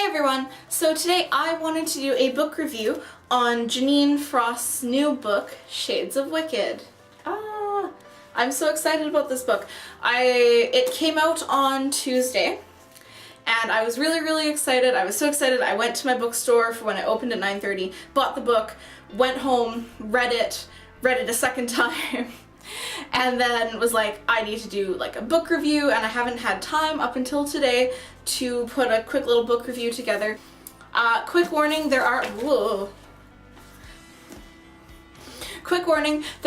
Hey everyone! So today I wanted to do a book review on Jeaniene Frost's new book, Shades of Wicked. I'm so excited about this book. It came out on Tuesday and I was really excited. I was so excited I went to my bookstore for when I opened at 9:30, bought the book, went home, read it a second time, and then was like, I need to do like a book review, and I haven't had time up until today to put a quick little book review together. Quick warning, there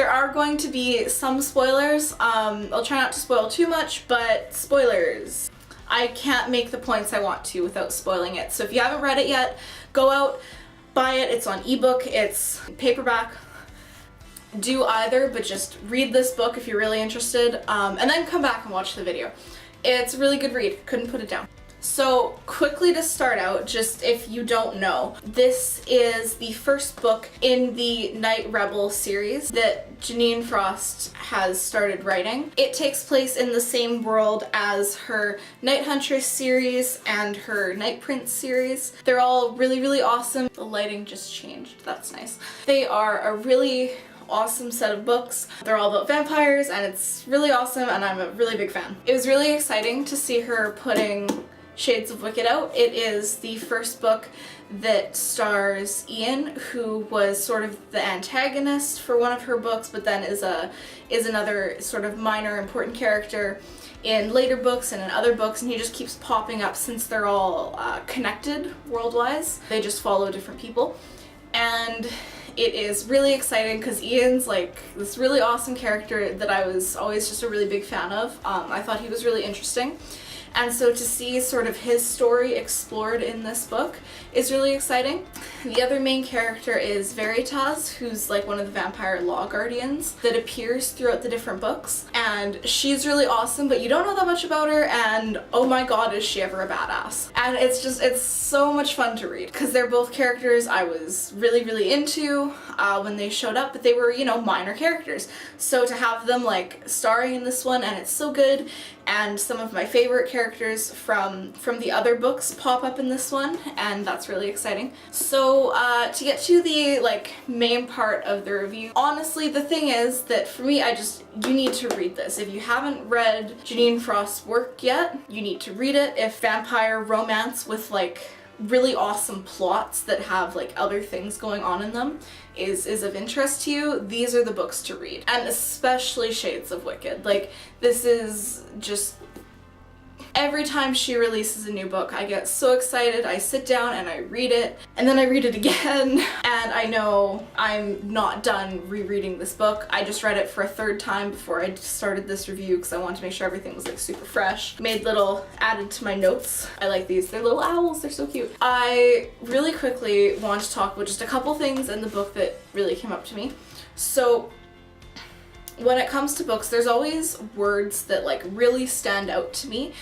are going to be some spoilers. I'll try not to spoil too much, but spoilers. I can't make the points I want to without spoiling it. So if you haven't read it yet, go out, buy it. It's on ebook, it's paperback. Do either, but just read this book if you're really interested, and then come back and watch the video. It's a really good read. Couldn't put it down. So quickly to start out, just if you don't know, this is the first book in the Night Rebel series that Jeaniene Frost has started writing. It takes place in the same world as her Night Huntress series and her Night Prince series. They're all really awesome. The lighting just changed. That's nice. They are a really awesome set of books. They're all about vampires and it's really awesome and I'm a really big fan. It was really exciting to see her putting Shades of Wicked out. It is the first book that stars Ian, who was sort of the antagonist for one of her books, but then is another sort of minor important character in later books and in other books, and he just keeps popping up since they're all connected world-wise. They just follow different people. And it is really exciting because Ian's like this really awesome character that I was always just a really big fan of. I thought he was really interesting. And so to see sort of his story explored in this book is really exciting. The other main character is Veritas, who's like one of the vampire law guardians that appears throughout the different books. And she's really awesome, but you don't know that much about her, and oh my god, is she ever a badass. And it's so much fun to read, because they're both characters I was really into when they showed up, but they were, you know, minor characters. So to have them like starring in this one, and it's so good, and some of my favorite characters from the other books pop up in this one, and that's really exciting. So to get to the like main part of the review, honestly the thing is that for me, you need to read this. If you haven't read Jeaniene Frost's work yet, you need to read it. If vampire romance with like really awesome plots that have like other things going on in them is of interest to you, these are the books to read. And especially Shades of Wicked. Like, this is just, every time she releases a new book, I get so excited. I sit down and I read it, and then I read it again, and I know I'm not done rereading this book. I just read it for a third time before I started this review because I wanted to make sure everything was like super fresh. Added to my notes. I like these. They're little owls. They're so cute. I really quickly want to talk about just a couple things in the book that really came up to me. So when it comes to books, there's always words that like really stand out to me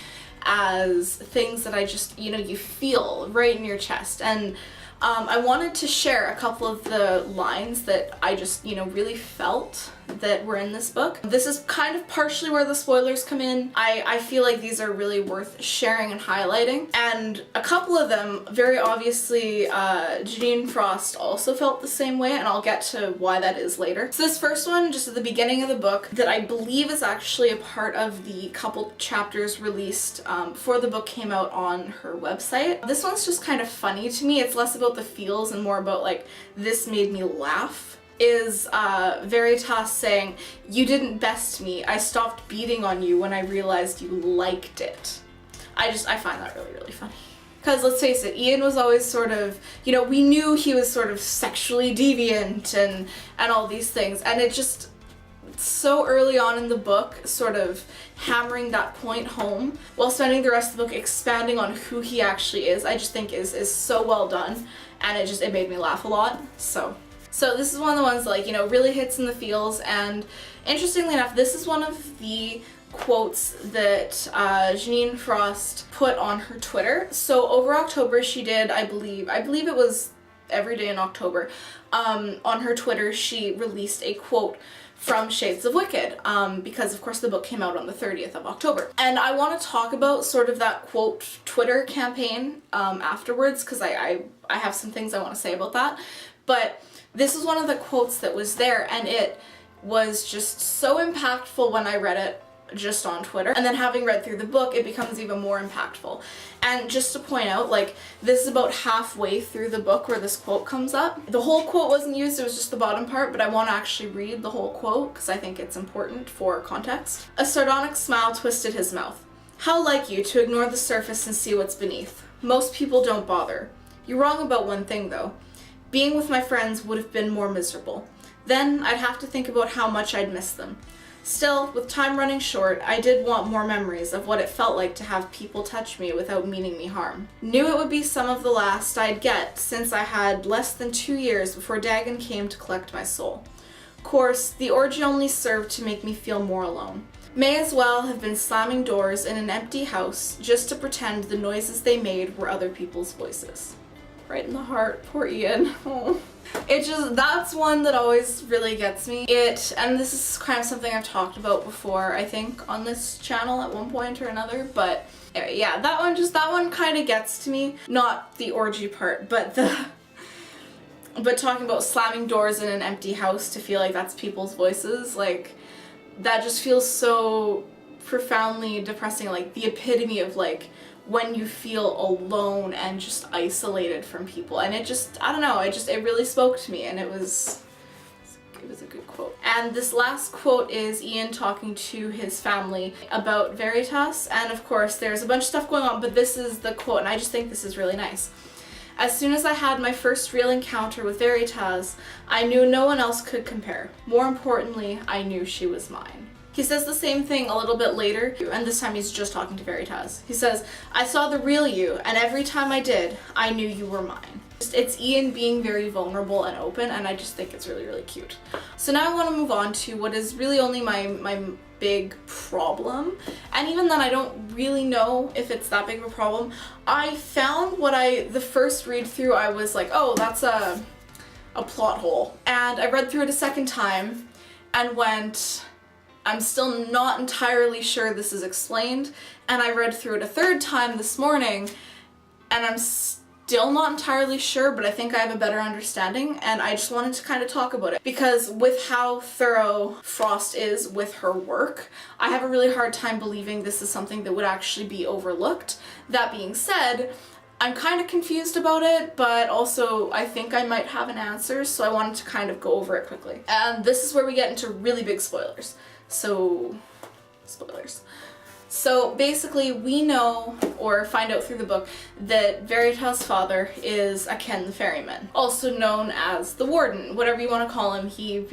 as things that I just, you know, you feel right in your chest. And I wanted to share a couple of the lines that I just, you know, really felt that were in this book. This is kind of partially where the spoilers come in. I feel like these are really worth sharing and highlighting. And a couple of them, very obviously, Jeaniene Frost also felt the same way, and I'll get to why that is later. So this first one, just at the beginning of the book, that I believe is actually a part of the couple chapters released before the book came out on her website. This one's just kind of funny to me. It's less about the feels and more about like, this made me laugh. Is Veritas saying, "You didn't best me. I stopped beating on you when I realized you liked it." I find that really funny. Because let's face it, Ian was always sort of, you know, we knew he was sort of sexually deviant and all these things, and it just, so early on in the book, sort of hammering that point home while spending the rest of the book expanding on who he actually is, I just think is so well done, and it made me laugh a lot. So this is one of the ones that, like, you know, really hits in the feels, and interestingly enough, this is one of the quotes that Jeaniene Frost put on her Twitter. So over October she did, I believe it was every day in October, on her Twitter she released a quote from Shades of Wicked, because of course the book came out on the 30th of October. And I want to talk about sort of that quote Twitter campaign afterwards, because I have some things I want to say about that. But this is one of the quotes that was there, and it was just so impactful when I read it just on Twitter. And then having read through the book, it becomes even more impactful. And just to point out, like, this is about halfway through the book where this quote comes up. The whole quote wasn't used, it was just the bottom part, but I want to actually read the whole quote because I think it's important for context. A sardonic smile twisted his mouth. How like you to ignore the surface and see what's beneath. Most people don't bother. You're wrong about one thing, though. Being with my friends would have been more miserable. Then I'd have to think about how much I'd miss them. Still, with time running short, I did want more memories of what it felt like to have people touch me without meaning me harm. Knew it would be some of the last I'd get since I had less than 2 years before Dagon came to collect my soul. Course, the orgy only served to make me feel more alone. May as well have been slamming doors in an empty house just to pretend the noises they made were other people's voices. Right in the heart, poor Ian. Oh. That's one that always really gets me. And this is kind of something I've talked about before, I think, on this channel at one point or another, but yeah, that one kind of gets to me. Not the orgy part, but talking about slamming doors in an empty house to feel like that's people's voices, like, that just feels so profoundly depressing, like the epitome of like when you feel alone and just isolated from people. And it just, I don't know, it really spoke to me, and it was a good quote. And this last quote is Ian talking to his family about Veritas, and of course there's a bunch of stuff going on, but this is the quote, and I just think this is really nice. As soon as I had my first real encounter with Veritas, I knew no one else could compare. More importantly, I knew she was mine. He says the same thing a little bit later, and this time he's just talking to Veritas. He says, I saw the real you, and every time I did, I knew you were mine. It's Ian being very vulnerable and open, and I just think it's really, really cute. So now I want to move on to what is really only my big problem, and even then I don't really know if it's that big of a problem. I found the first read through, I was like, oh, that's a plot hole. And I read through it a second time and went, I'm still not entirely sure this is explained, and I read through it a third time this morning, and I'm still not entirely sure, but I think I have a better understanding, and I just wanted to kind of talk about it. Because with how thorough Frost is with her work, I have a really hard time believing this is something that would actually be overlooked. That being said, I'm kind of confused about it, but also I think I might have an answer, so I wanted to kind of go over it quickly. And this is where we get into really big spoilers. So, spoilers. So basically we know, or find out through the book, that Veritas' father is Aken the Ferryman, also known as the Warden, whatever you want to call him. He,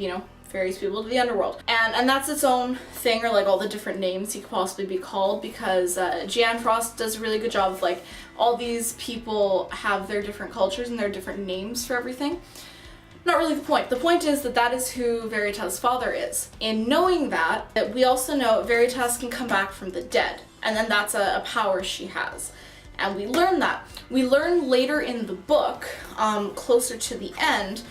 ferries people to the underworld. And that's its own thing, or like all the different names he could possibly be called, because Jeaniene Frost does a really good job of like, all these people have their different cultures and their different names for everything. Not really the point. The point is that is who Veritas' father is. In knowing that we also know Veritas can come back from the dead, and then that's a power she has. And we learn that. We learn later in the book, closer to the end,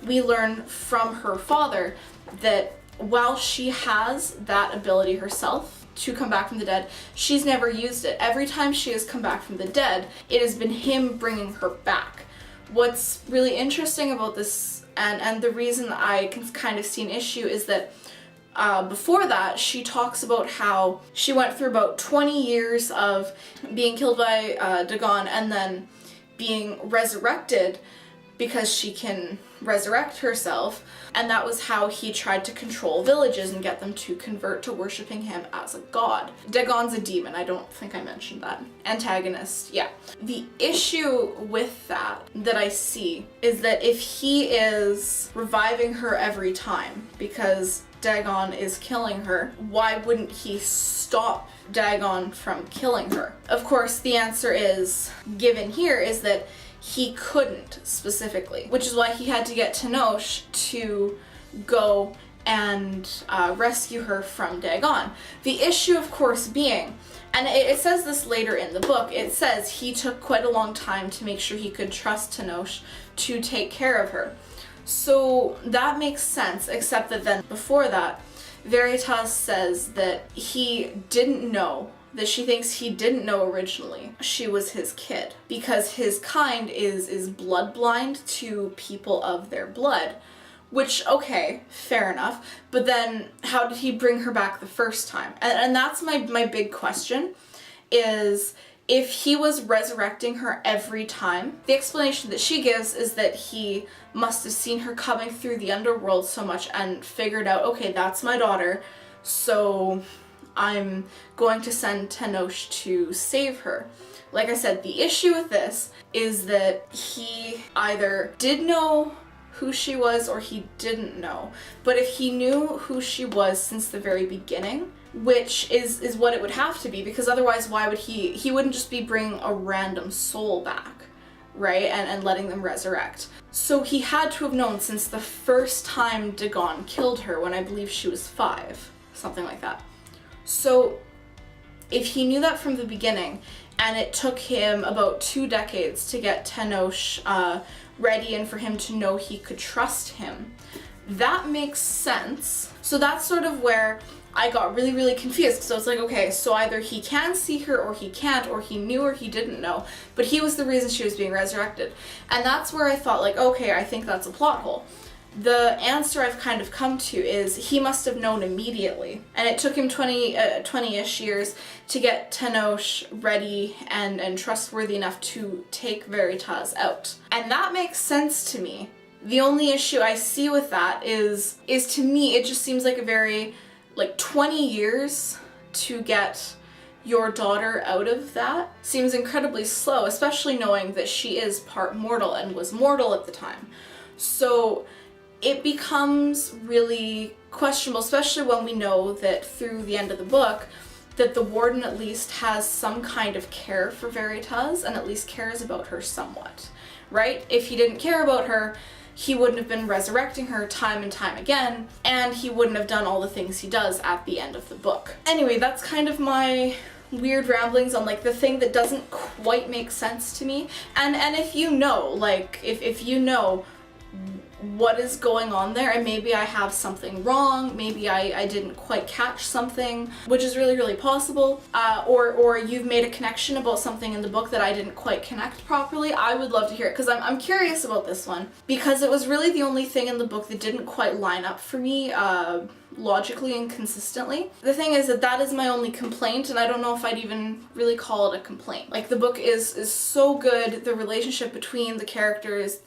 we learn from her father that while she has that ability herself to come back from the dead, she's never used it. Every time she has come back from the dead, it has been him bringing her back. What's really interesting about this, and the reason I can kind of see an issue, is that before that, she talks about how she went through about 20 years of being killed by Dagon and then being resurrected because she can resurrect herself, and that was how he tried to control villages and get them to convert to worshipping him as a god. Dagon's a demon, I don't think I mentioned that. Antagonist, yeah. The issue with that I see is that if he is reviving her every time because Dagon is killing her, why wouldn't he stop Dagon from killing her? Of course, the answer is, given here, is that he couldn't specifically, which is why he had to get Tenoch to go and rescue her from Dagon. The issue, of course, being, and it says this later in the book, it says he took quite a long time to make sure he could trust Tenoch to take care of her. So that makes sense, except that then before that, Veritas says that he didn't know, that she thinks he didn't know originally she was his kid, because his kind is blood blind to people of their blood. Which, okay, fair enough, but then how did he bring her back the first time? And that's my big question, is if he was resurrecting her every time. The explanation that she gives is that he must have seen her coming through the underworld so much and figured out, okay, that's my daughter, so I'm going to send Tenoch to save her. Like I said, the issue with this is that he either did know who she was or he didn't know. But if he knew who she was since the very beginning, which is what it would have to be, because otherwise why would he wouldn't just be bringing a random soul back, right, and letting them resurrect. So he had to have known since the first time Dagon killed her, when I believe she was 5, something like that. So if he knew that from the beginning, and it took him about 2 decades to get Tenoch ready and for him to know he could trust him, that makes sense. So that's sort of where I got really, really confused, because I was like, okay, so either he can see her or he can't, or he knew or he didn't know, but he was the reason she was being resurrected. And that's where I thought, like, okay, I think that's a plot hole. The answer I've kind of come to is he must have known immediately, and it took him 20-ish years to get Tenoch ready and trustworthy enough to take Veritas out. And that makes sense to me. The only issue I see with that is to me, it just seems like a very, like, 20 years to get your daughter out of that seems incredibly slow, especially knowing that she is part mortal and was mortal at the time. So it becomes really questionable, especially when we know that through the end of the book that the warden at least has some kind of care for Veritas and at least cares about her somewhat, right? If he didn't care about her, he wouldn't have been resurrecting her time and time again, and he wouldn't have done all the things he does at the end of the book. Anyway, that's kind of my weird ramblings on, like, the thing that doesn't quite make sense to me. And if you know, like, if you know what is going on there, and maybe I have something wrong, maybe I didn't quite catch something, which is really, really possible, or you've made a connection about something in the book that I didn't quite connect properly, I would love to hear it, because I'm curious about this one, because it was really the only thing in the book that didn't quite line up for me logically and consistently. The thing is that is my only complaint, and I don't know if I'd even really call it a complaint. Like, the book is so good, the relationship between the characters,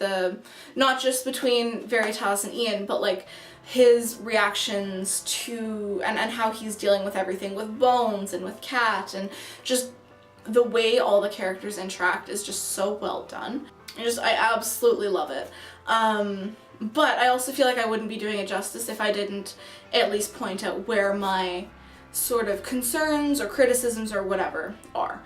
not just between Veritas and Ian, but like his reactions to and how he's dealing with everything with Bones and with Kat, and just the way all the characters interact is just so well done. I absolutely love it. But I also feel like I wouldn't be doing it justice if I didn't at least point out where my sort of concerns or criticisms or whatever are.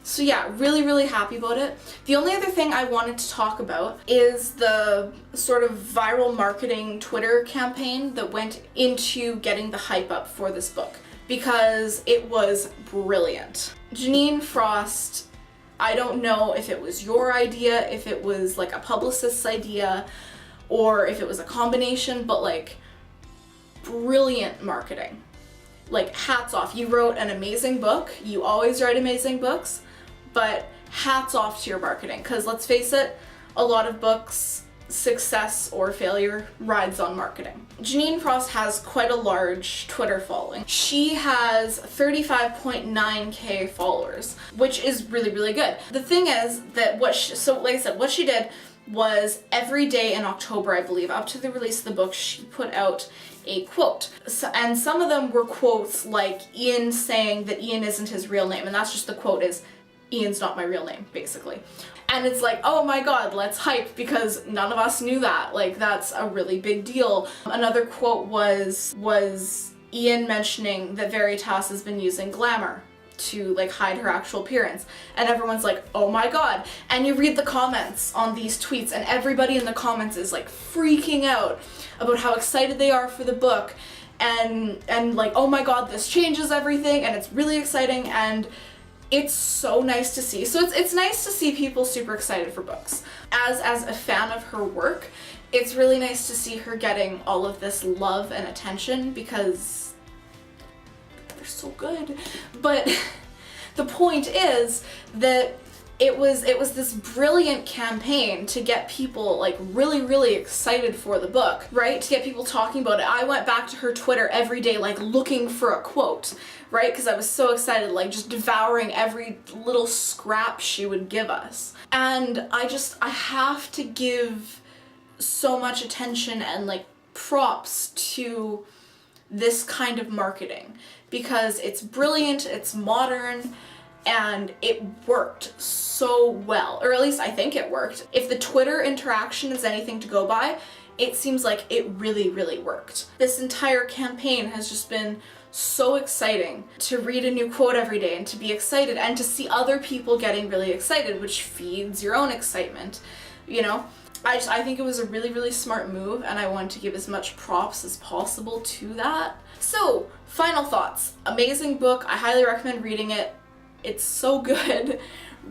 So yeah, really, really happy about it. The only other thing I wanted to talk about is the sort of viral marketing Twitter campaign that went into getting the hype up for this book, because it was brilliant. Jeaniene Frost, I don't know if it was your idea, if it was like a publicist's idea, or if it was a combination, but like, brilliant marketing. Like, hats off. You wrote an amazing book. You always write amazing books, but hats off to your marketing, because let's face it, a lot of books, success or failure rides on marketing. Jeaniene Frost has quite a large Twitter following. She has 35.9k followers, which is really, really good. The thing is that like I said, what she did was every day in October, I believe, up to the release of the book, she put out a quote. And some of them were quotes like Ian saying that Ian isn't his real name, and that's just the quote is, Ian's not my real name, basically. And it's like, oh my god, let's hype, because none of us knew that. Like, that's a really big deal. Another quote was Ian mentioning that Veritas has been using glamour to like hide her actual appearance, and everyone's like, oh my god. And you read the comments on these tweets, and everybody in the comments is like freaking out about how excited they are for the book, and like, oh my god, this changes everything, and it's really exciting, and it's so nice to see. So it's nice to see people super excited for books. As a fan of her work, it's really nice to see her getting all of this love and attention because they're so good. But the point is that it was this brilliant campaign to get people like really excited for the book, right? To get people talking about it. I went back to her Twitter every day like looking for a quote, right? Because I was so excited, like just devouring every little scrap she would give us. And I have to give so much attention and like props to this kind of marketing because it's brilliant, it's modern, and it worked so well, or at least I think it worked. If the Twitter interaction is anything to go by, it seems like it really worked. This entire campaign has just been so exciting to read a new quote every day and to be excited and to see other people getting really excited, which feeds your own excitement, you know? I think it was a really smart move, and I wanted to give as much props as possible to that. So, final thoughts. Amazing book. I highly recommend reading it. It's so good.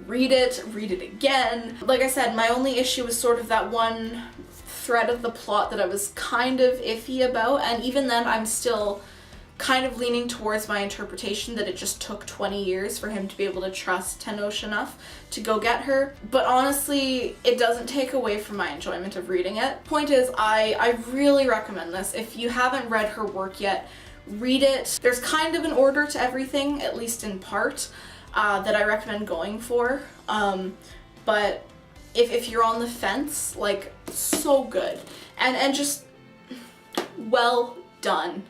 Read it again. Like I said, my only issue was sort of that one thread of the plot that I was kind of iffy about, and even then I'm still kind of leaning towards my interpretation that it just took 20 years for him to be able to trust Tenoch enough to go get her. But honestly, it doesn't take away from my enjoyment of reading it. Point is, I really recommend this. If you haven't read her work yet, read it. There's kind of an order to everything, at least in part, that I recommend going for. But if you're on the fence, like, so good. And just well done.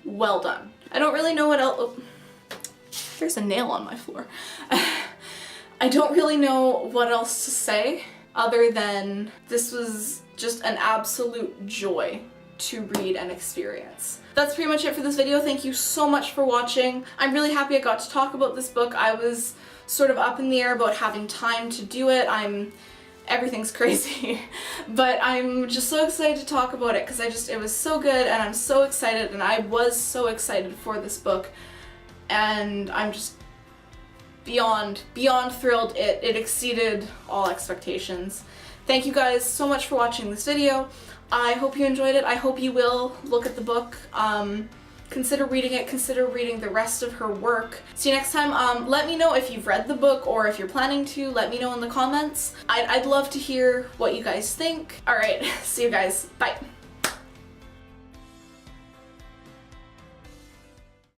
Well done. I don't really know what else. Oh, there's a nail on my floor. I don't really know what else to say other than this was just an absolute joy to read and experience. That's pretty much it for this video. Thank you so much for watching. I'm really happy I got to talk about this book. I was sort of up in the air about having time to do it. Everything's crazy, but I'm just so excited to talk about it because it was so good, and I'm so excited, and I was so excited for this book, and I'm just beyond thrilled. It exceeded all expectations. Thank you guys so much for watching this video. I hope you enjoyed it. I hope you will look at the book. Consider reading it, consider reading the rest of her work. See you next time. Let me know if you've read the book or if you're planning to. Let me know in the comments. I'd love to hear what you guys think. Alright, see you guys. Bye.